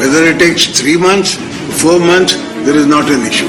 Whether it takes 3 months, 4 months, there is not an issue.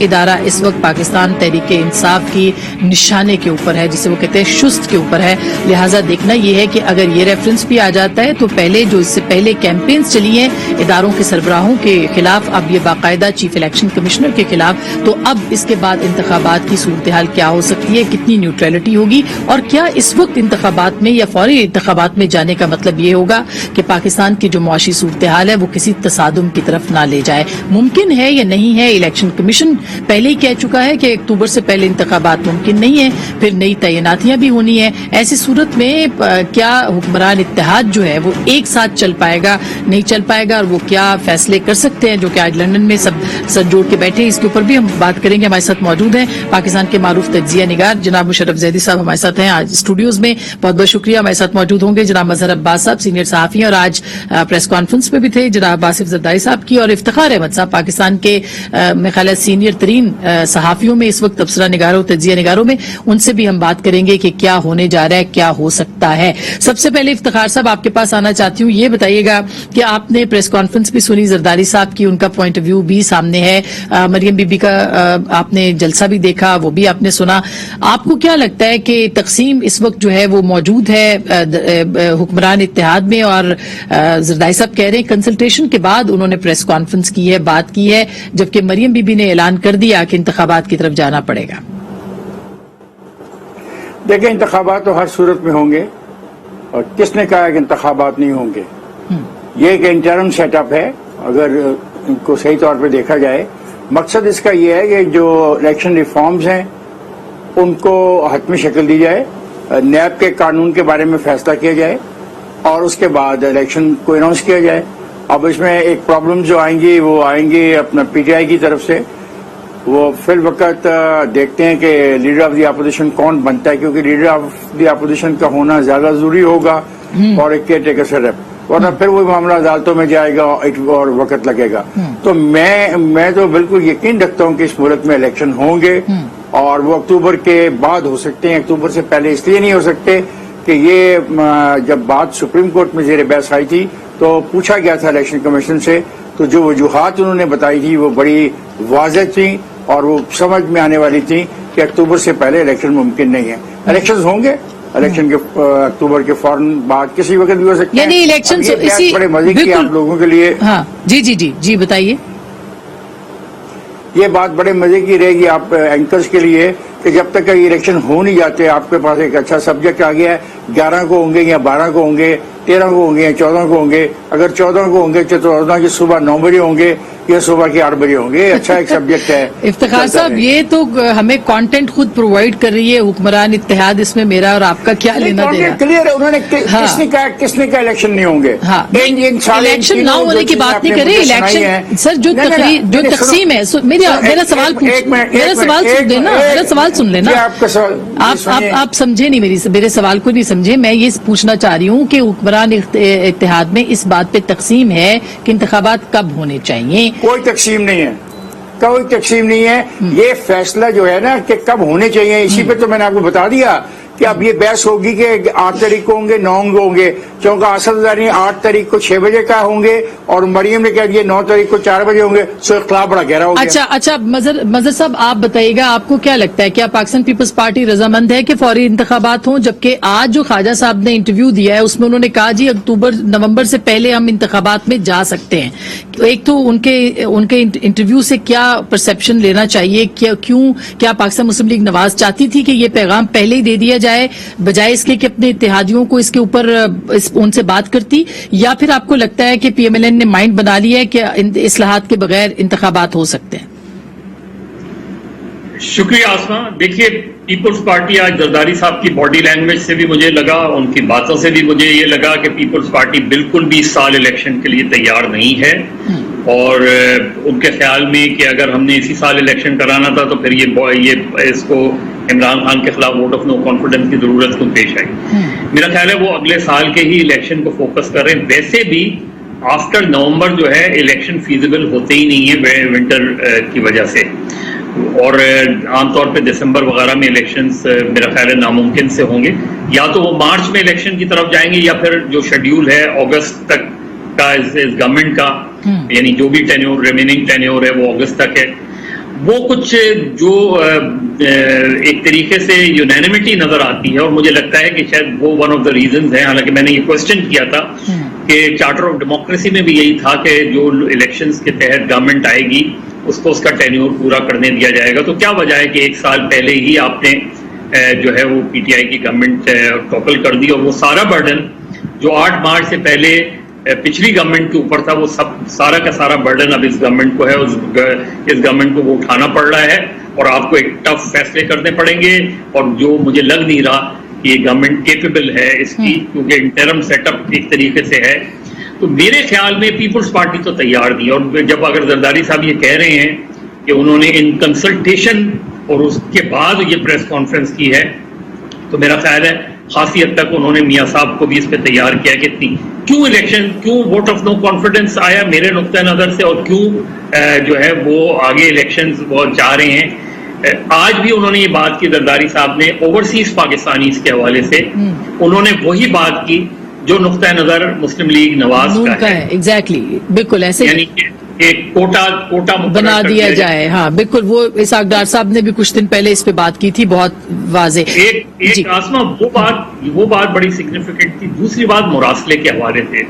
ادارہ اس وقت پاکستان تحریک انصاف کی نشانے کے اوپر ہے، جسے وہ کہتے ہیں شست کے اوپر ہے. لہٰذا دیکھنا یہ ہے کہ اگر یہ ریفرنس بھی آ جاتا ہے تو پہلے جو اس سے پہلے کیمپینز چلی ہیں اداروں کے سربراہوں کے خلاف، اب یہ باقاعدہ چیف الیکشن کمشنر کے خلاف، تو اب اس کے بعد انتخابات کی صورتحال کیا ہو سکتی ہے، کتنی نیوٹرلٹی ہوگی، اور کیا اس وقت انتخابات میں یا فوری انتخابات میں جانے کا مطلب یہ ہوگا کہ پاکستان کی جو معاشی صورتحال ہے وہ کسی تصادم کی طرف نہ لے جائے. ممکن ہے یا نہیں ہے؟ الیکشن کمیشن پہلے ہی کہہ چکا ہے کہ اکتوبر سے پہلے انتخابات ممکن نہیں ہے، پھر نئی تعیناتیاں بھی ہونی ہیں. ایسی صورت میں کیا حکمران اتحاد جو ہے وہ ایک ساتھ چل پائے گا، نہیں چل پائے گا، اور وہ کیا فیصلے کر سکتے ہیں جو کہ آج لندن میں سب سر جوڑ کے بیٹھے ہیں؟ اس کے اوپر بھی ہم بات کریں گے. ہمارے ساتھ موجود ہیں پاکستان کے معروف تجزیہ نگار جناب مشرف زیدی صاحب، ہمارے ساتھ ہیں آج اسٹوڈیوز میں. بہت بہت شکریہ. ہمارے ساتھ موجود ہوں گے جناب مظہر عباس صاحب، سینئر صحافی ہیں اور آج پریس کانفرنس میں بھی تھے، جناب آصف زرداری صاحب کی، اور افتخار احمد صاحب پاکستان کے میرے خیال ہے سینئر ترین صحافیوں میں اس وقت، تبصرہ نگاروں، تجزیہ نگاروں میں. ان سے بھی ہم بات کریں گے کہ کیا ہونے جا رہا ہے، کیا ہو سکتا ہے. سب سے پہلے افتخار صاحب آپ کے پاس آنا چاہتی ہوں. یہ بتائیے گا کہ آپ نے پریس کانفرنس بھی سنی زرداری صاحب کی، ان کا پوائنٹ آف ویو بھی سامنے ہے، مریم بی بی کا آپ نے جلسہ بھی دیکھا، وہ بھی آپ نے سنا. آپ کو کیا لگتا ہے کہ تقسیم اس وقت جو ہے وہ موجود ہے حکمران اتحاد میں، اور زرداری صاحب کہہ رہے ہیں کنسلٹیشن کے بعد انہوں نے پریس کانفرنس کی ہے، بات کی ہے، جبکہ مریم بی بی نے اعلان کر دیا کہ انتخابات کی طرف جانا پڑے گا؟ دیکھیں، انتخابات تو ہر صورت میں ہوں گے، اور کس نے کہا کہ انتخابات نہیں ہوں گے؟ یہ ایک انٹرم سیٹ اپ ہے اگر ان کو صحیح طور پہ دیکھا جائے. مقصد اس کا یہ ہے کہ جو الیکشن ریفارمز ہیں ان کو حتمی شکل دی جائے، نیب کے قانون کے بارے میں فیصلہ کیا جائے، اور اس کے بعد الیکشن کو اناؤنس کیا جائے. اب اس میں ایک پرابلم جو آئیں گی وہ آئیں گی اپنا پی ٹی آئی کی طرف سے. وہ فی الوقت دیکھتے ہیں کہ لیڈر آف دی اپوزیشن کون بنتا ہے، کیونکہ لیڈر آف دی اپوزیشن کا ہونا زیادہ ضروری ہوگا اور ایک کیئر ٹیکر سے ریپ، ورنہ پھر وہ معاملہ عدالتوں میں جائے گا اور وقت لگے گا. تو میں تو بالکل یقین رکھتا ہوں کہ اس ملک میں الیکشن ہوں گے، اور وہ اکتوبر کے بعد ہو سکتے ہیں. اکتوبر سے پہلے اس لیے نہیں ہو سکتے کہ یہ جب بات سپریم کورٹ میں زیر بحث آئی تھی تو پوچھا گیا تھا الیکشن کمیشن سے، تو جو وجوہات انہوں نے بتائی تھی وہ بڑی واضح تھیں اور وہ سمجھ میں آنے والی تھی کہ اکتوبر سے پہلے الیکشن ممکن نہیں ہے. الیکشنز ہوں گے، الیکشن کے اکتوبر کے فوراً بعد کسی وقت بھی ہو سکتے ہیں. یعنی الیکشن بڑے مزے کی آپ لوگوں کے لیے. ہاں جی بتائیے. یہ بات بڑے مزے کی رہے گی آپ اینکرز کے لیے کہ جب تک یہ الیکشن ہو نہیں جاتے آپ کے پاس ایک اچھا سبجیکٹ آ گیا ہے. 11 کو ہوں گے یا 12 کو ہوں گے، 13 کو ہوں گے یا 14 کو ہوں گے. اگر 14 کو ہوں گے تو 14 کی صبح 9 بجے ہوں گے یا صبح کے 8 بجے ہوں گے. اچھا ایک سبجیکٹ ہے. افتخار صاحب، یہ تو ہمیں کانٹینٹ خود پرووائڈ کر رہی ہے حکمران اتحاد، اس میں میرا اور آپ کا کیا لینا دینا؟ کلیئر ہے. انہوں نے کس نے کہا الیکشن نہیں ہوں گے؟ الیکشن نہ ہونے کی بات نہیں کرے. الیکشن سر جو تقسیم ہے، میرا سوال سن لینا، میرا سوال سن لینا. آپ سمجھے نہیں میرے سوال کو نہیں سمجھے. میں یہ پوچھنا چاہ رہی ہوں کہ حکمران اتحاد میں اس بات پہ تقسیم ہے کہ انتخابات کب ہونے چاہیے؟ کوئی تقسیم نہیں ہے، کوئی تقسیم نہیں ہے. یہ فیصلہ جو ہے نا کہ کب ہونے چاہیے، اسی پہ تو میں نے آپ کو بتا دیا کہ اب یہ بحث ہوگی کہ 8 تاریخ کو ہوں گے، 9 کو ہوں گے. چونکہ اسد زرداری 8 تاریخ کو 6 بجے کا ہوں گے اور مریم نے کہہ دیا 9 تاریخ کو 4 بجے ہوں گے. سو اختلاف بڑا گہرا ہو گیا. اچھا مظہر صاحب آپ بتائیے گا، آپ کو کیا لگتا ہے، کیا پاکستان پیپلز پارٹی رضامند ہے کہ فوری انتخابات ہوں؟ جبکہ آج جو خواجہ صاحب نے انٹرویو دیا ہے اس میں انہوں نے کہا جی نومبر سے پہلے ہم انتخابات میں جا سکتے ہیں. ایک تو ان کے انٹرویو سے کیا پرسپشن لینا چاہیے؟ کیا پاکستان مسلم لیگ نواز چاہتی تھی کہ یہ پیغام پہلے ہی دے دیا جائے بجائے اس کے کہ اپنے اتحادیوں کو اس کے اوپر ان سے بات کرتی، یا پھر آپ کو لگتا ہے کہ پی ایم ایل این نے مائنڈ بنا لیا ہے کہ اصلاحات کے بغیر انتخابات ہو سکتے ہیں؟ شکریہ آسما. دیکھیے، پیپلز پارٹی آج زرداری صاحب کی باڈی لینگویج سے بھی مجھے لگا، ان کی باتوں سے بھی مجھے یہ لگا کہ پیپلز پارٹی بالکل بھی اس سال الیکشن کے لیے تیار نہیں ہے، اور ان کے خیال میں کہ اگر ہم نے اسی سال الیکشن کرانا تھا تو پھر یہ اس کو عمران خان کے خلاف ووٹ آف نو کانفیڈنس کی ضرورت کیوں پیش آئی. میرا خیال ہے وہ اگلے سال کے ہی الیکشن کو فوکس کر رہے ہیں. ویسے بھی آفٹر نومبر جو ہے الیکشن فیزیبل ہوتے ہی نہیں ہے ونٹر کی وجہ سے، اور عام طور پہ دسمبر وغیرہ میں الیکشنز میرا خیال ہے ناممکن سے ہوں گے. یا تو وہ مارچ میں الیکشن کی طرف جائیں گے، یا پھر جو شیڈیول ہے اگست تک کا اس گورنمنٹ کا، یعنی جو بھی ریمیننگ ٹینیور ہے وہ اگست تک ہے. وہ کچھ جو ایک طریقے سے یونینمٹی نظر آتی ہے، اور مجھے لگتا ہے کہ شاید وہ ون آف دا ریزنز ہیں، حالانکہ میں نے یہ کوشچن کیا تھا کہ چارٹر آف ڈیموکریسی میں بھی یہی تھا کہ جو الیکشنز کے تحت گورنمنٹ آئے گی اس کو اس کا ٹینیور پورا کرنے دیا جائے گا، تو کیا وجہ ہے کہ 1 سال پہلے ہی آپ نے جو ہے وہ پی ٹی آئی کی گورنمنٹ ٹاپل کر دی، اور وہ سارا برڈن جو 8 مارچ سے پہلے پچھلی گورنمنٹ کے اوپر تھا، وہ سارا کا سارا برڈن اب اس گورنمنٹ کو ہے، اس گورنمنٹ کو وہ اٹھانا پڑ رہا ہے، اور آپ کو ایک ٹف فیصلے کرنے پڑیں گے، اور جو مجھے لگ نہیں رہا کہ یہ گورنمنٹ کیپیبل ہے اس کی، کیونکہ انٹرم سیٹ اپ ایک طریقے سے ہے۔ تو میرے خیال میں پیپلز پارٹی تو تیار تھی، اور جب اگر زرداری صاحب یہ کہہ رہے ہیں کہ انہوں نے ان کنسلٹیشن اور اس کے بعد یہ پریس کانفرنس کی ہے، تو میرا خیال ہے خاصی حد تک انہوں نے میاں صاحب کو بھی اس پہ تیار کیا کہ کیوں الیکشن، کیوں ووٹ آف نو کانفیڈنس آیا میرے نقطۂ نظر سے، اور کیوں جو ہے وہ آگے الیکشنز وہ چاہ رہے ہیں۔ آج بھی انہوں نے یہ بات کی، زرداری صاحب نے اوورسیز پاکستانیز کے حوالے سے انہوں نے وہی بات کی جو نقطۂ نظر مسلم لیگ نواز کا ہے، ایگزیکٹلی بالکل ایسے، یعنی ایک کوٹا بنا دیا جائے۔ ہاں بالکل، وہ اسحاق ڈار صاحب نے بھی کچھ دن پہلے اس پہ بات کی تھی، بہت واضح۔ ایک آسما وہ بات بڑی سگنیفیکنٹ تھی۔ دوسری بات مراسلے کے حوالے سے،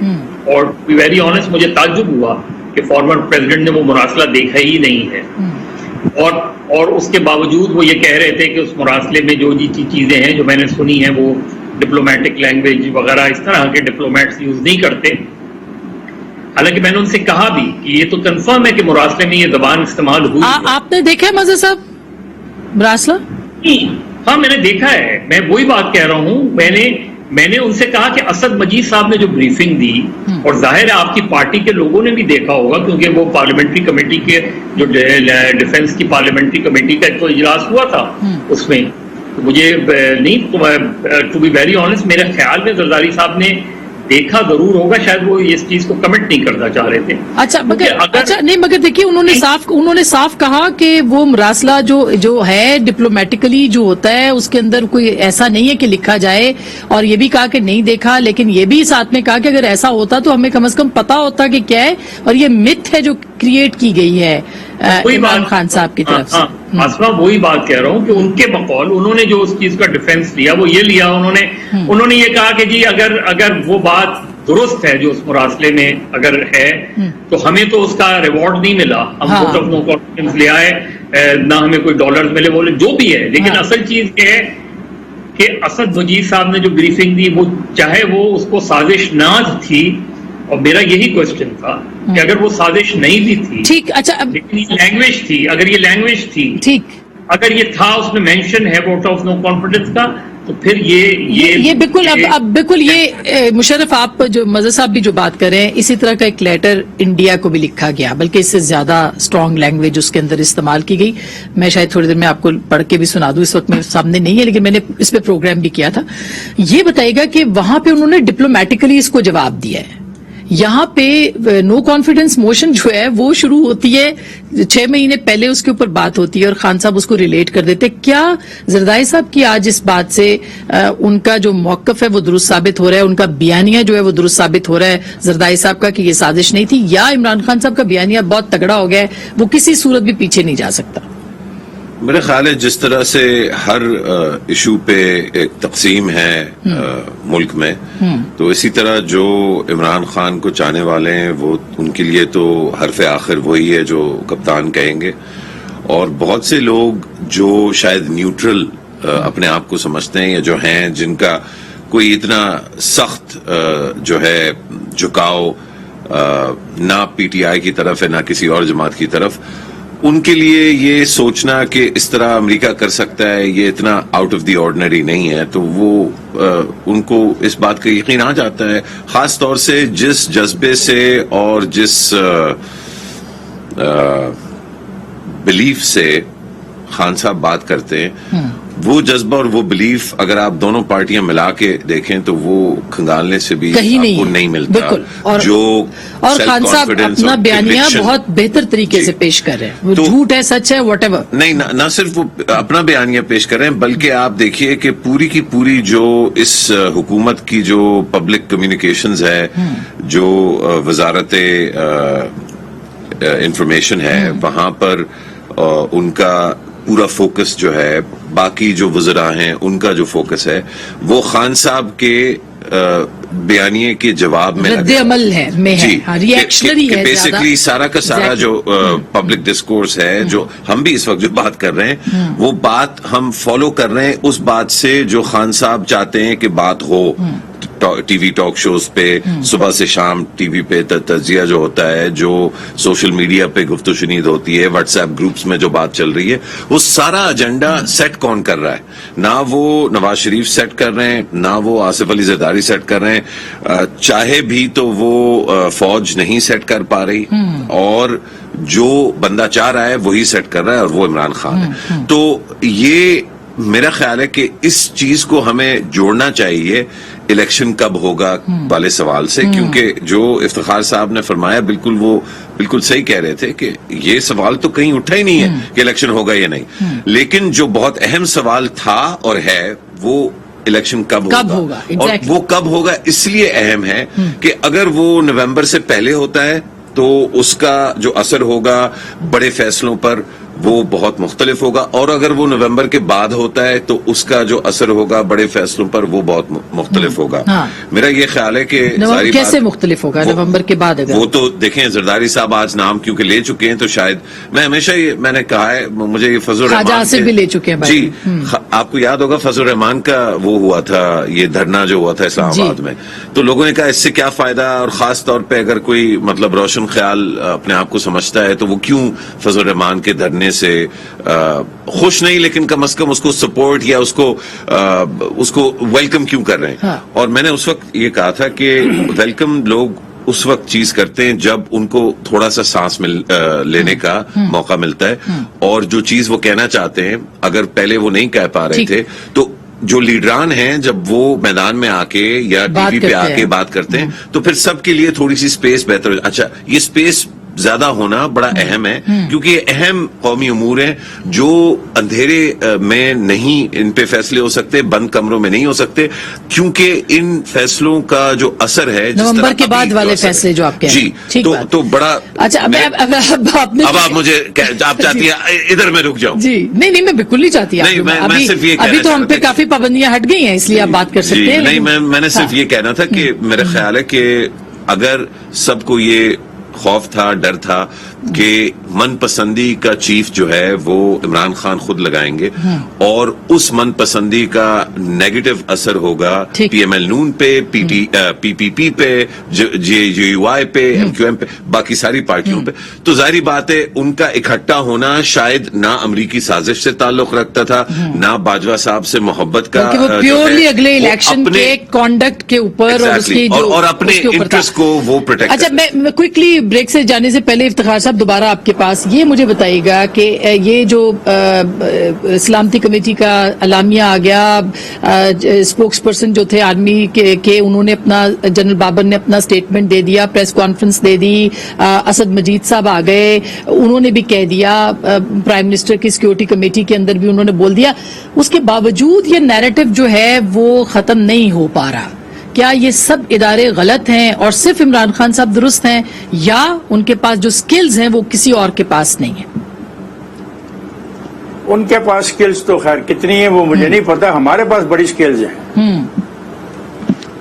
اور ٹو بی ویری آنیسٹ مجھے تعجب ہوا کہ فارمر پریزیڈنٹ نے وہ مراسلہ دیکھا ہی نہیں ہے، اور اس کے باوجود وہ یہ کہہ رہے تھے کہ اس مراسلے میں جو چیزیں ہیں جو میں نے سنی ہیں وہ ڈپلومیٹک لینگویج وغیرہ اس طرح کے ڈپلومیٹس یوز نہیں کرتے، حالانکہ میں نے ان سے کہا بھی کہ یہ تو کنفرم ہے کہ مراسلے میں یہ زبان استعمال ہوئی۔ آپ نے دیکھا ہے مزہ صاحب مراسلہ؟ ہاں میں نے دیکھا ہے، میں وہی بات کہہ رہا ہوں، میں نے ان سے کہا کہ اسد مجید صاحب نے جو بریفنگ دی، اور ظاہر ہے آپ کی پارٹی کے لوگوں نے بھی دیکھا ہوگا کیونکہ وہ پارلیمنٹری کمیٹی کے جو ڈیفنس کی پارلیمنٹری کمیٹی کا تو اجلاس ہوا تھا، اس میں مجھے نہیں، ٹو بی ویری آنیسٹ میرے خیال میں زرداری صاحب نے دیکھا ضرور ہوگا، شاید وہ اس چیز کو کمنٹ نہیں کرنا چاہ رہے تھے۔ مگر دیکھیے انہوں نے صاف کہا کہ وہ مراسلہ جو ہے ڈپلومیٹکلی جو ہوتا ہے اس کے اندر کوئی ایسا نہیں ہے کہ لکھا جائے، اور یہ بھی کہا کہ نہیں دیکھا، لیکن یہ بھی ساتھ میں کہا کہ اگر ایسا ہوتا تو ہمیں کم از کم پتا ہوتا کہ کیا ہے، اور یہ متھ ہے جو کریٹ کی گئی ہے عمران خان صاحب کی طرف سے۔ آسما وہی بات کہہ رہا ہوں کہ ان کے بقول انہوں نے جو اس چیز کا ڈیفنس لیا وہ یہ لیا، انہوں نے یہ کہا کہ جی اگر وہ بات درست ہے جو اس مراسلے میں اگر ہے تو ہمیں تو اس کا ریوارڈ نہیں ملا، ہم ووٹ آف نو کانفیڈنس لے آئے، نہ ہمیں کوئی ڈالرز ملے، بولے جو بھی ہے، لیکن اصل چیز یہ ہے کہ اسد مجید صاحب نے جو بریفنگ دی وہ چاہے وہ اس کو سازش نہ تھی، اور میرا یہی کوشچن تھا کہ اگر وہ سازش نہیں بھی تھی، ٹھیک، اچھا لیکن یہ لینگویج تھی، اگر یہ لینگویج تھی، ٹھیک، اگر یہ تھا اس میں مینشن ہے ووٹ آف نو کانفیڈنس کا، تو پھر یہ بالکل اب بالکل یہ مشرف آپ جو مزہ صاحب بھی جو بات کر رہے ہیں، اسی طرح کا ایک لیٹر انڈیا کو بھی لکھا گیا، بلکہ اس سے زیادہ اسٹرانگ لینگویج اس کے اندر استعمال کی گئی۔ میں شاید تھوڑی دیر میں آپ کو پڑھ کے بھی سنا دوں، اس وقت میرے سامنے نہیں ہے، لیکن میں نے اس پہ پروگرام بھی کیا تھا۔ یہ بتائے گا کہ وہاں پہ انہوں نے ڈپلومیٹکلی اس کو جواب دیا ہے۔ یہاں پہ نو کانفیڈنس موشن جو ہے وہ شروع ہوتی ہے 6 مہینے پہلے، اس کے اوپر بات ہوتی ہے اور خان صاحب اس کو ریلیٹ کر دیتے۔ کیا زرداری صاحب کی آج اس بات سے ان کا جو موقف ہے وہ درست ثابت ہو رہا ہے، ان کا بیانیہ جو ہے وہ درست ثابت ہو رہا ہے زرداری صاحب کا کہ یہ سازش نہیں تھی، یا عمران خان صاحب کا بیانیہ بہت تگڑا ہو گیا ہے، وہ کسی صورت بھی پیچھے نہیں جا سکتا؟ میرے خیال ہے جس طرح سے ہر ایشو پہ ایک تقسیم ہے ملک میں، تو اسی طرح جو عمران خان کو چاہنے والے ہیں وہ ان کے لیے تو حرف آخر وہی ہے جو کپتان کہیں گے، اور بہت سے لوگ جو شاید نیوٹرل اپنے آپ کو سمجھتے ہیں یا جو ہیں جن کا کوئی اتنا سخت جو ہے جھکاؤ نہ پی ٹی آئی کی طرف ہے نہ کسی اور جماعت کی طرف، ان کے لیے یہ سوچنا کہ اس طرح امریکہ کر سکتا ہے یہ اتنا آؤٹ آف دی آرڈنری نہیں ہے، تو وہ ان کو اس بات کا یقین آ جاتا ہے، خاص طور سے جس جذبے سے اور جس بلیف سے خان صاحب بات کرتے ہیں، وہ جذبہ اور وہ بلیف اگر آپ دونوں پارٹیاں ملا کے دیکھیں تو وہ کھنگالنے سے بھی آپ کو نہیں ملتا۔ اور خان صاحب اپنا بیانیہ بہت بہتر طریقے سے پیش کر رہے ہیں، وہ جھوٹ ہے سچ ہے واٹ ایور نہیں، نہ صرف وہ اپنا بیانیہ پیش کر رہے ہیں بلکہ آپ دیکھیے کہ پوری کی پوری جو اس حکومت کی جو پبلک کمیونیکیشنز ہے، جو وزارت انفارمیشن ہے، وہاں پر ان کا پورا فوکس جو ہے، باقی جو وزراء ہیں ان کا جو فوکس ہے وہ خان صاحب کے بیانیے کے جواب میں رد عمل ہے میں جی ریئیکشنری ہے بیسکلی سارا کا سارا جو پبلک ڈسکورس ہے، جو ہم بھی اس وقت جو بات کر رہے ہیں وہ بات ہم فالو کر رہے ہیں اس بات سے جو خان صاحب چاہتے ہیں کہ بات ہو ٹی وی ٹاک شوز پہ، صبح سے شام ٹی وی پہ تجزیہ جو ہوتا ہے، جو سوشل میڈیا پہ گفت و شنید ہوتی ہے، واٹس ایپ گروپس میں جو بات چل رہی ہے، وہ سارا ایجنڈا سیٹ کون کر رہا ہے؟ نہ وہ نواز شریف سیٹ کر رہے ہیں، نہ وہ آصف علی زرداری سیٹ کر رہے ہیں، چاہے بھی تو وہ فوج نہیں سیٹ کر پا رہی، اور جو بندہ چاہ رہا ہے وہی سیٹ کر رہا ہے، اور وہ عمران خان ہے۔ تو یہ میرا خیال ہے کہ اس چیز کو ہمیں جوڑنا چاہیے الیکشن کب ہوگا والے سوال سے، کیونکہ جو افتخار صاحب نے فرمایا بالکل وہ بالکل صحیح کہہ رہے تھے کہ یہ سوال تو کہیں اٹھا ہی نہیں ہے کہ الیکشن ہوگا یا نہیں، لیکن جو بہت اہم سوال تھا اور ہے وہ الیکشن کب ہوگا، اور وہ کب ہوگا اس لیے اہم ہے کہ اگر وہ نومبر سے پہلے ہوتا ہے تو اس کا جو اثر ہوگا بڑے فیصلوں پر وہ بہت مختلف ہوگا، اور اگر وہ نومبر کے بعد ہوتا ہے تو اس کا جو اثر ہوگا بڑے فیصلوں پر وہ بہت مختلف ہوگا۔ میرا یہ خیال ہے کہ کیسے مختلف ہوگا نومبر کے بعد؟ وہ تو دیکھیں، زرداری صاحب آج نام کیونکہ لے چکے ہیں تو شاید میں ہمیشہ میں نے کہا ہے، مجھے یہ فضل الرحمان سے بھی لے چکے ہیں جی، آپ کو یاد ہوگا فضل الرحمان کا وہ ہوا تھا، یہ دھرنا جو ہوا تھا اسلام آباد میں، تو لوگوں نے کہا اس سے کیا فائدہ، اور خاص طور پہ اگر کوئی مطلب روشن خیال اپنے آپ کو سمجھتا ہے تو وہ کیوں فضل الرحمان کے دھرنے سے خوش نہیں، لیکن کم از کم اس کو سپورٹ یا اس کو ویلکم کیوں کر رہے ہیں؟ اور میں نے اس وقت یہ کہا تھا کہ ویلکم لوگ اس وقت چیز کرتے ہیں جب ان کو تھوڑا سا سانس لینے کا موقع ملتا ہے، اور جو چیز وہ کہنا چاہتے ہیں اگر پہلے وہ نہیں کہہ پا رہے تھے تو جو لیڈران ہیں جب وہ میدان میں آ کے یا ٹی وی پہ آ کے بات کرتے ہیں تو پھر سب کے لیے تھوڑی سی سپیس بہتر ہو۔ اچھا، یہ سپیس زیادہ ہونا بڑا اہم ہے کیونکہ یہ اہم قومی امور ہیں جو اندھیرے میں نہیں ان پہ فیصلے ہو سکتے، بند کمروں میں نہیں ہو سکتے، کیونکہ ان فیصلوں کا جو اثر ہے نومبر کے بعد والے فیصلے جو آپ کہہ رہے ہیں، جی تو بڑا۔ اچھا، اب آپ مجھے آپ چاہتی ہیں ادھر میں رک جاؤں؟ جی نہیں، میں بالکل نہیں چاہتی، ابھی تو ہم پہ کافی پابندیاں ہٹ گئی ہیں اس لیے آپ بات کر سکتے ہیں۔ نہیں، میں نے صرف یہ کہنا تھا کہ میرا خیال ہے کہ اگر سب کو یہ خوف تھا، ڈر تھا کہ من پسندی کا چیف جو ہے وہ عمران خان خود لگائیں گے، اور اس من پسندی کا نیگیٹو اثر ہوگا پی ایم ایل نون پہ، پی پی پی پہ، جے یو آئی پہ، ایم کیو ایم پہ، باقی ساری پارٹیوں پہ، تو ظاہری بات ہے ان کا اکٹھا ہونا شاید نہ امریکی سازش سے تعلق رکھتا تھا، نہ باجوہ صاحب سے محبت کا، پیورلی اگلے الیکشن کے کانڈکٹ کے اوپر اور اپنے انٹرسٹ کو وہ پروٹیکٹ۔ اچھا، میں کوئکلی بریک سے جانے سے پہلے افتخار صاحب دوبارہ آپ کے پاس یہ مجھے بتائیے گا کہ یہ جو سلامتی کمیٹی کا اعلامیہ آ گیا، اسپوکس پرسن جو تھے آرمی کے انہوں نے اپنا، جنرل بابر نے اپنا سٹیٹمنٹ دے دیا، پریس کانفرنس دے دی، اسد مجید صاحب آ گئے، انہوں نے بھی کہہ دیا، پرائم منسٹر کی سیکورٹی کمیٹی کے اندر بھی انہوں نے بول دیا، اس کے باوجود یہ نیریٹو جو ہے وہ ختم نہیں ہو پا رہا۔ کیا یہ سب ادارے غلط ہیں اور صرف عمران خان صاحب درست ہیں، یا ان کے پاس جو سکلز ہیں وہ کسی اور کے پاس نہیں ہیں؟ ان کے پاس سکلز تو خیر کتنی ہیں وہ مجھے نہیں پتا، ہمارے پاس بڑی سکلز ہیں۔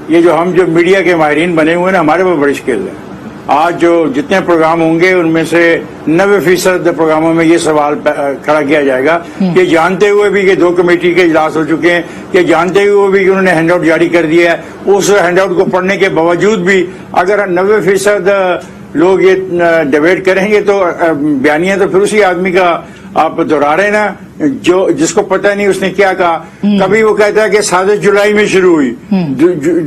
یہ جو ہم میڈیا کے ماہرین بنے ہوئے ہیں ہمارے پاس بڑی سکلز ہیں۔ آج جو جتنے پروگرام ہوں گے ان میں سے 90% پروگراموں میں یہ سوال کھڑا کیا جائے گا کہ جانتے ہوئے بھی کہ 2 کمیٹی کے اجلاس ہو چکے ہیں، کہ جانتے ہوئے بھی کہ انہوں نے ہینڈ آؤٹ جاری کر دیا ہے، اس ہینڈ آؤٹ کو پڑھنے کے باوجود بھی اگر 90% لوگ یہ ڈیبیٹ کریں گے تو بیانیہ تو پھر اسی آدمی کا آپ دہرا رہے نا، جو جس کو پتہ نہیں اس نے کیا کہا۔ کبھی وہ کہتا ہے کہ سازش جولائی میں شروع ہوئی،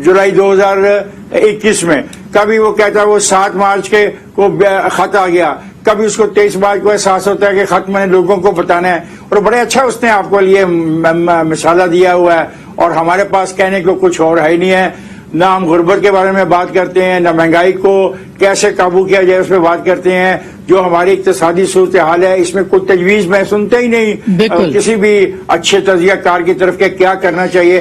جولائی 2021 میں، کبھی وہ کہتا ہے وہ 7 مارچ کے کو خط آ گیا، کبھی اس کو 23 مارچ کو احساس ہوتا ہے کہ خط میں نے لوگوں کو بتانا ہے، اور بڑے اچھا اس نے آپ کو لیے مثالہ دیا ہوا ہے، اور ہمارے پاس کہنے کو کچھ اور ہے ہی نہیں ہے۔ نہ ہم غربت کے بارے میں بات کرتے ہیں، نہ مہنگائی کو کیسے قابو کیا جائے اس پہ بات کرتے ہیں، جو ہماری اقتصادی صورتحال ہے اس میں کوئی تجویز میں سنتے ہی نہیں کسی بھی اچھے تجزیہ کار کی طرف کہ کیا کرنا چاہیے۔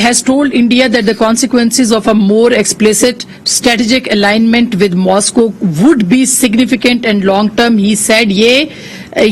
has told India that the consequences of a more explicit strategic alignment with Moscow would be significant and long term. He said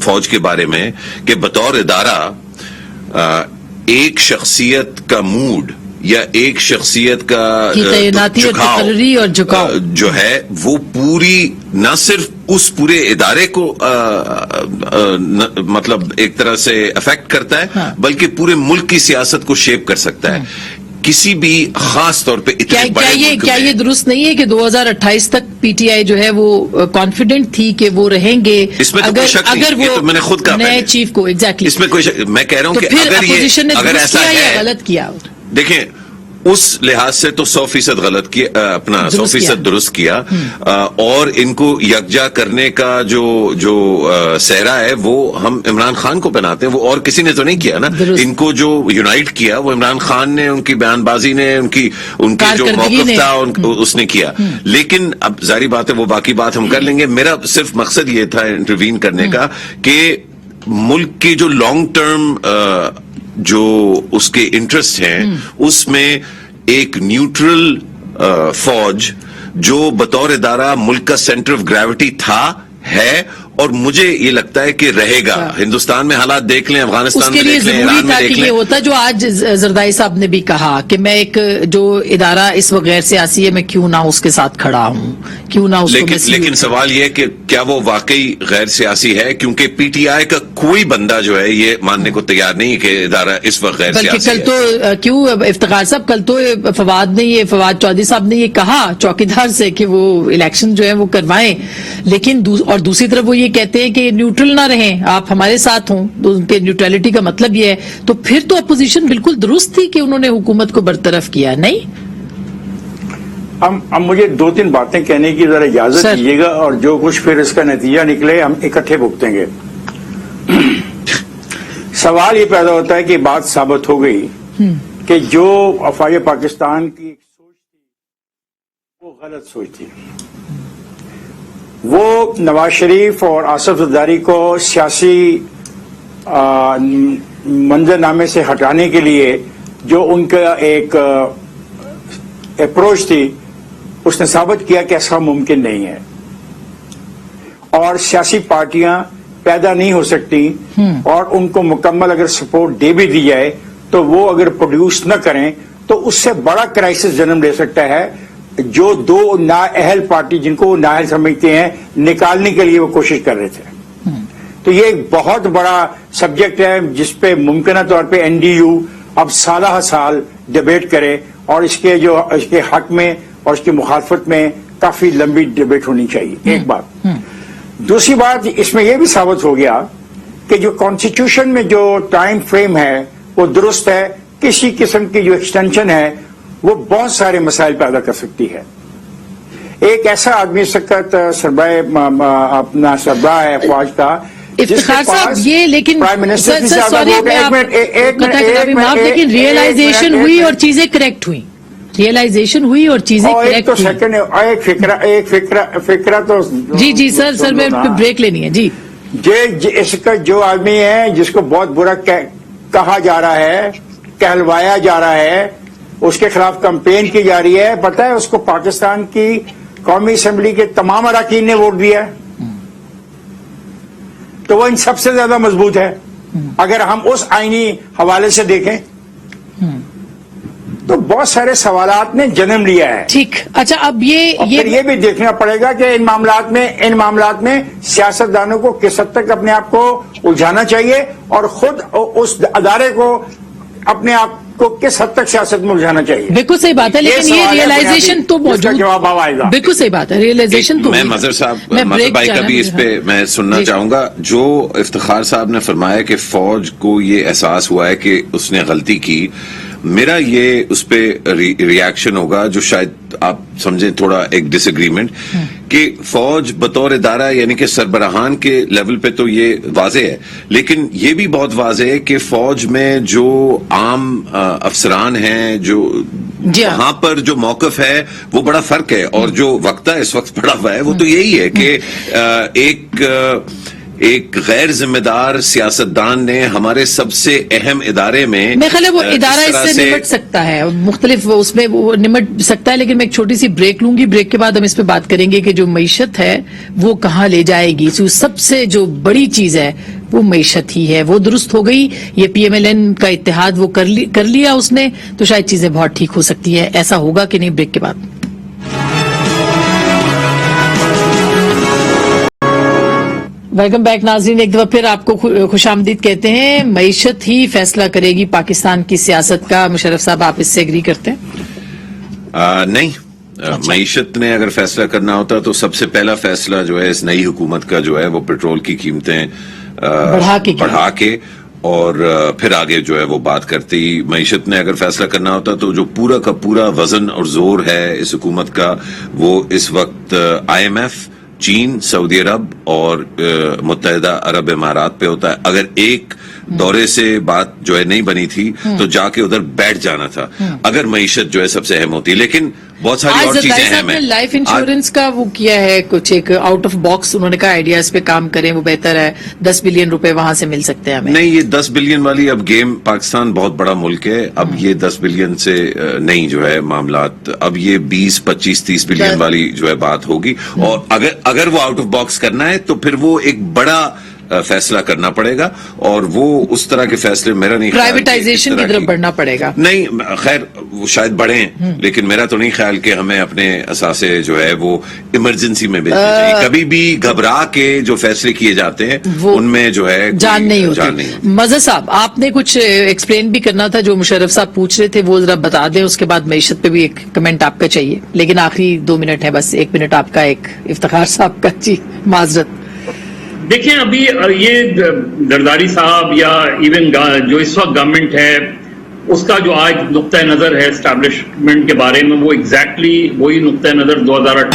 فوج کے بارے میں کہ بطور ادارہ ایک شخصیت کا موڈ یا ایک شخصیت کا تعیناتی اور تقرری اور جھکاؤ جو ہے وہ پوری نہ صرف اس پورے ادارے کو مطلب ایک طرح سے افیکٹ کرتا ہے بلکہ پورے ملک کی سیاست کو شیپ کر سکتا ہے. کسی بھی خاص طور پہ کیا یہ درست نہیں ہے کہ 2028 تک پی ٹی آئی جو ہے وہ کانفیڈنٹ تھی کہ وہ رہیں گے؟ اس میں تو کوئی شک نہیں، اگر وہ میں نے خود کہا نئے چیف کو ایگزیکٹلی اس میں کوئی شک، میں کہہ رہا ہوں کہ اگر ایسا ہے غلط کیا، دیکھیں اس لحاظ سے تو 100% غلط کیا، اپنا 100% درست کیا، اور ان کو یکجا کرنے کا جو سہرا ہے وہ ہم عمران خان کو پہناتے ہیں، وہ اور کسی نے تو نہیں کیا نا. ان کو جو یونائٹ کیا وہ عمران خان نے، ان کی بیان بازی نے، ان کی جو موقف تھا اس نے کیا. لیکن اب ظاہری بات ہے وہ باقی بات ہم کر لیں گے. میرا صرف مقصد یہ تھا انٹروین کرنے کا کہ ملک کی جو لانگ ٹرم جو اس کے انٹرسٹ ہیں اس میں ایک نیوٹرل فوج جو بطور ادارہ ملک کا سینٹر آف گریوٹی تھا، ہے، اور مجھے یہ لگتا ہے کہ رہے گا. ہندوستان میں حالات دیکھ لیں، افغانستان میں دیکھ لیں، ایران میں دیکھ لیں. یہ ہوتا جو آج زردائی صاحب نے بھی کہا کہ میں ایک جو ادارہ اس وقت غیر سیاسی ہے، میں کیوں نہ اس کے ساتھ کھڑا ہوں، کیوں نہ اس کو لیکن سوال یہ ہے کہ کیا وہ واقعی غیر سیاسی ہے؟ کیونکہ پی ٹی آئی کا کوئی بندہ جو ہے یہ ماننے کو تیار نہیں کہ ادارہ اس وقت غیر سیاسی ہے. کل تو کیوں افتخار صاحب، کل تو فواد چودھری صاحب نے یہ کہا چوکیدار سے کہ وہ الیکشن جو ہے وہ کروائیں، لیکن اور دوسری طرف وہ یہ کہتے ہیں کہ نیوٹرل نہ رہیں، آپ ہمارے ساتھ ہوں. تو ان کے نیوٹرلٹی کا مطلب یہ ہے، تو پھر تو اپوزیشن بالکل درست تھی کہ انہوں نے حکومت کو برطرف کیا، نہیں؟ اب مجھے 2-3 باتیں کہنے کی ذرا اجازت دیجیے گا، اور جو کچھ پھر اس کا نتیجہ نکلے ہم اکٹھے بھگتیں گے. سوال یہ پیدا ہوتا ہے کہ بات ثابت ہو گئی کہ جو افواج پاکستان کی ایک سوچ تھی وہ غلط سوچ تھی. وہ نواز شریف اور آصف زرداری کو سیاسی منظرنامے سے ہٹانے کے لیے جو ان کا ایک اپروچ تھی، اس نے ثابت کیا کہ ایسا ممکن نہیں ہے، اور سیاسی پارٹیاں پیدا نہیں ہو سکتی، اور ان کو مکمل اگر سپورٹ دے بھی دی جائے تو وہ اگر پروڈیوس نہ کریں تو اس سے بڑا کرائسس جنم لے سکتا ہے، جو دو نااہل پارٹی جن کو وہ نااہل سمجھتے ہیں نکالنے کے لیے وہ کوشش کر رہے تھے. تو یہ ایک بہت بڑا سبجیکٹ ہے جس پہ ممکنہ طور پہ این ڈی یو اب سالہ سال ڈیبیٹ کرے، اور اس کے حق میں اور اس کی مخالفت میں کافی لمبی ڈیبیٹ ہونی چاہیے. ایک بات. دوسری بات، اس میں یہ بھی ثابت ہو گیا کہ جو کانسٹیٹیوشن میں جو ٹائم فریم ہے وہ درست ہے. کسی قسم کی جو ایکسٹینشن ہے وہ بہت سارے مسائل پیدا کر سکتی ہے. ایک ایسا آدمی سکت اپنا سربراہ ہے فوج کا، افتخار صاحب یہ لیکن لیکن ریئلائزیشن ہوئی اور چیزیں کریکٹ ہوئی، ریئلائزیشن ہوئی اور چیزیں کریکٹ ہوئی. ایک فکرہ تو جی سر میں بریک لینی ہے. جی اس کا جو آدمی ہے جس کو بہت برا کہا جا رہا ہے، کہلوایا جا رہا ہے، اس کے خلاف کمپین کی جا رہی ہے، پتہ ہے اس کو پاکستان کی قومی اسمبلی کے تمام اراکین نے ووٹ دیا ہے، تو وہ ان سب سے زیادہ مضبوط ہے اگر ہم اس آئینی حوالے سے دیکھیں. تو بہت سارے سوالات نے جنم لیا ہے. ٹھیک، اچھا اب یہ بھی دیکھنا پڑے گا کہ ان معاملات میں سیاستدانوں کو کس حد تک اپنے آپ کو الجھانا چاہیے، اور خود اس ادارے کو اپنے آپ کو کس حد تک سیاست میں الجھانا چاہیے. بالکل صحیح بات ہے، لیکن یہ ریئلائزیشن تو موجود، جواب آئے گا. بالکل صحیح بات ہے، ریئلائزیشن تو. میں مظہر صاحب بھائی کا بھی اس پہ میں سننا چاہوں گا. جو افتخار صاحب نے فرمایا کہ فوج کو یہ احساس ہوا ہے کہ اس نے غلطی کی، میرا یہ اس پہ ریاکشن ہوگا جو شاید آپ سمجھیں تھوڑا ایک ڈس ایگریمنٹ، کہ فوج بطور ادارہ یعنی کہ سربراہان کے لیول پہ تو یہ واضح ہے، لیکن یہ بھی بہت واضح ہے کہ فوج میں جو عام افسران ہیں، جو وہاں پر جو موقف ہے وہ بڑا فرق ہے، اور جو وقتہ اس وقت پڑا ہوا ہے وہ تو یہی ہے کہ ایک غیر ذمہ دار سیاستدان نے ہمارے سب سے اہم ادارے میں میں خیال ہے وہ ادارہ اس سے نمٹ سکتا ہے، مختلف اس میں وہ نمٹ سکتا ہے، لیکن میں ایک چھوٹی سی بریک لوں گی، بریک کے بعد ہم اس پہ بات کریں گے کہ جو معیشت ہے وہ کہاں لے جائے گی. سب سے جو بڑی چیز ہے وہ معیشت ہی ہے، وہ درست ہو گئی، یہ پی ایم ایل این کا اتحاد وہ کر لیا اس نے، تو شاید چیزیں بہت ٹھیک ہو سکتی ہے. ایسا ہوگا کہ نہیں؟ بریک کے بعد. ویلکم بیک ناظرین، ایک دفعہ پھر آپ کو خوش آمدید کہتے ہیں. معیشت ہی فیصلہ کرے گی پاکستان کی سیاست کا. مشرف صاحب، آپ اس سے ایگری کرتے ہیں؟ نہیں. معیشت نے اگر فیصلہ کرنا ہوتا تو سب سے پہلا فیصلہ جو ہے اس نئی حکومت کا جو ہے وہ پیٹرول کی قیمتیں بڑھا کے اور پھر آگے جو ہے وہ بات کرتی. معیشت نے اگر فیصلہ کرنا ہوتا تو جو پورا کا پورا وزن اور زور ہے اس حکومت کا وہ اس وقت آئی ایم ایف، چین، سعودی عرب اور متحدہ عرب امارات پہ ہوتا ہے. اگر ایک دورے سے بات جو ہے نہیں بنی تھی تو جا کے ادھر بیٹھ جانا تھا اگر معیشت جو ہے سب سے اہم ہوتی. لیکن بہت ساری اور چیزیں اہم ہیں. لائف انشورنس کا وہ کیا ہے کچھ ایک آؤٹ آف باکس، انہوں نے کہا آئیڈیاز پہ کام کریں وہ بہتر ہے. 10 بلین روپے وہاں سے مل سکتے ہیں ہمیں. نہیں، یہ 10 بلین والی اب گیم، پاکستان بہت بڑا ملک ہے، اب یہ 10 بلین سے نہیں جو ہے معاملات، اب یہ 20، 25، 30 بلین والی جو ہے بات ہوگی. اور اگر وہ آؤٹ آف باکس کرنا ہے تو پھر وہ ایک بڑا فیصلہ کرنا پڑے گا، اور وہ اس طرح کے فیصلے میرا نہیں خیال پرائیویٹائزیشن کی طرف بڑھنا پڑے گا. نہیں، خیر وہ شاید بڑھیں، لیکن میرا تو نہیں خیال کہ ہمیں اپنے اثاثے جو ہے وہ ایمرجنسی میں بھیجنے چاہیے. کبھی بھی گھبرا کے جو فیصلے کیے جاتے ہیں ان میں جو ہے جان نہیں ہوتی. مظہر صاحب، آپ نے کچھ ایکسپلین بھی کرنا تھا جو مشرف صاحب پوچھ رہے تھے، وہ ذرا بتا دیں. اس کے بعد معیشت پہ بھی ایک کمنٹ آپ کا چاہیے، لیکن آخری 2 منٹ ہے بس. 1 منٹ آپ کا، ایک افتخار صاحب کا. جی معذرت. دیکھیں، ابھی یہ زرداری صاحب یا ایون جو اس وقت گورنمنٹ ہے اس کا جو آج نقطۂ نظر ہے اسٹیبلشمنٹ کے بارے میں، وہ ایگزیکٹلی وہی نقطۂ نظر 2008